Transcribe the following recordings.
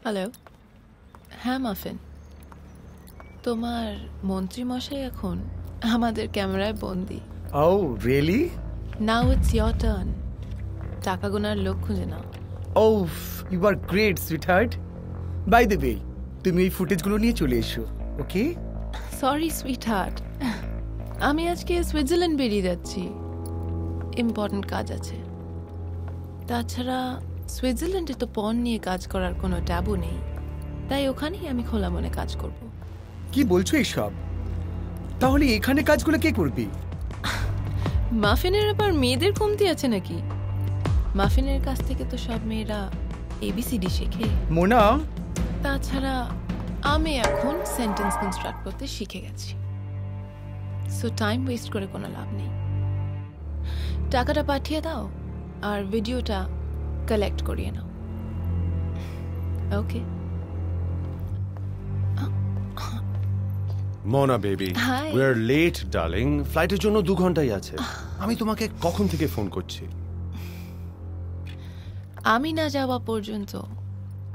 Hello. হ্যাঁ muffin, তোমার মন্ত্রী মশাই এখন আমাদের ক্যামেরায় বন্দি। Oh, really? Now it's your turn. টাকা গোনার লোক খুঁজে নাও। Oh, you are great, sweetheart. By the way, তুমি এই ফুটেজগুলো নিয়ে চলে এসো, ওকে? সরি সুইট হার্ট, আমি আজকে সুইজারল্যান্ড বেরিয়ে যাচ্ছি, ইম্পর্টেন্ট কাজ আছে। তাছাড়া সুইজারল্যান্ডে তো পণ নিয়ে কাজ করার কোনো ট্যাবু নেই, তাই ওখানেই আমি খোলা মনে কাজ করব। কি বলছো এইসব? তাহলে এখানে কাজগুলো কে করবে? মাফিনের আবার মেয়েদের কমতি আছে নাকি? মাফিনের কাছ থেকে তো সব মেয়েরা এবিসিডি শেখে। মোনা, তাছাড়া আমি এখন সেন্টেন্স কনস্ট্রাক্ট করতে শিখে গেছি, সো টাইম ওয়েস্ট করে কোনো লাভ নেই। টাকাটা পাঠিয়ে দাও আর ভিডিওটা কালেক্ট করিয়ে নাও, okay? Mona baby, Hi. We are late darling. ফ্লাইটের জন্য 2 ঘন্টাই আছে। আমি তোমাকে কখন থেকে ফোন করছি? আমি না যাওয়া পর্যন্ত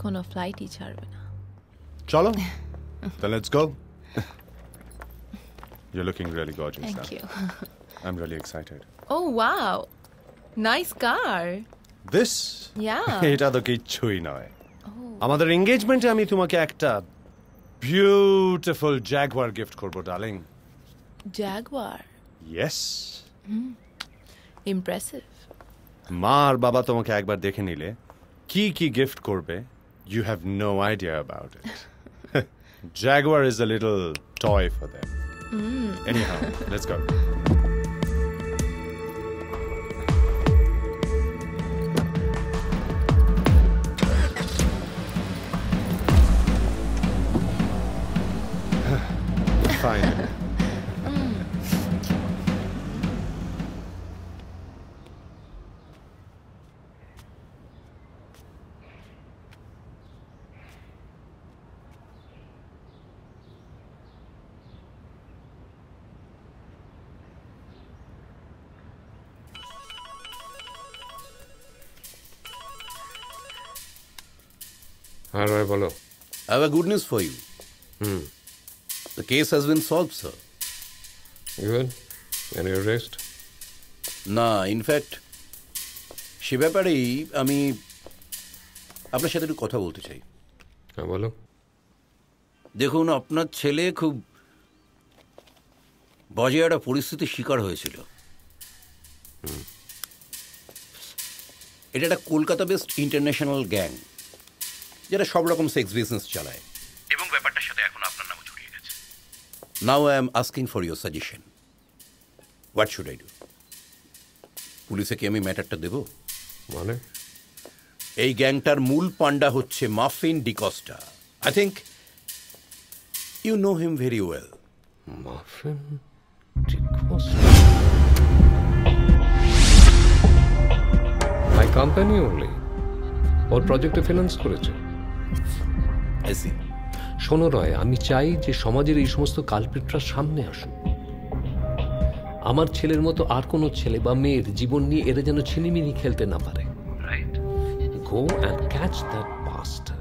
কোনো ফ্লাইটই ছাড়বে না। চলো, then let's go. You're looking really gorgeous. Thank Sam. You. I'm really excited. Oh wow, nice car. This? Yeah. এটা তো কিচ্ছুই নয়। আমাদের এনগেজমেন্টে আমি তোমাকে একটা বিউটিফুল জাগুয়ার গিফট করব ডার্লিং। Jaguar, yes. impressive. মা আর বাবা তোমাকে একবার দেখে নিলে কি কি গিফট করবে, you have no idea about it. Jaguar is a little toy for them. Anyhow, let's go. Fine. হ্যাঁ রয় বলো। I have a good news for you. The case has been solved, sir. Good. Any arrest? না, in fact সে ব্যাপারেই আমি আপনার সাথে একটু কথা বলতে চাই। হ্যাঁ বলো। দেখুন, আপনার ছেলে খুব বাজে একটা পরিস্থিতির শিকার হয়েছিল। এটা একটা কলকাতা বেসড ইন্টারন্যাশনাল গ্যাং, যারা সব রকম সেক্স বিজনেস চালায়, এবং ব্যাপারটার সাথে এখন আপনার নামও জড়িয়ে গেছে। Now I am asking for your suggestion. What should I do? পুলিশে কি আমি ম্যাটারটা দেব? মানে? এই গ্যাংটার মূল পান্ডা হচ্ছে Muffin D'Costa. I think you know him very well. Muffin D'Costa? My company only. ওর প্রজেক্টে ফিনান্স করেছে। I see. শোনো রয়, আমি চাই যে সমাজের এই সমস্ত কালপিটরা সামনে আসুক। আমার ছেলের মতো আর কোনো ছেলে বা মেয়ের জীবন নিয়ে এরা যেন ছিনিমিনি খেলতে না পারে। Right? Go and catch that bastard.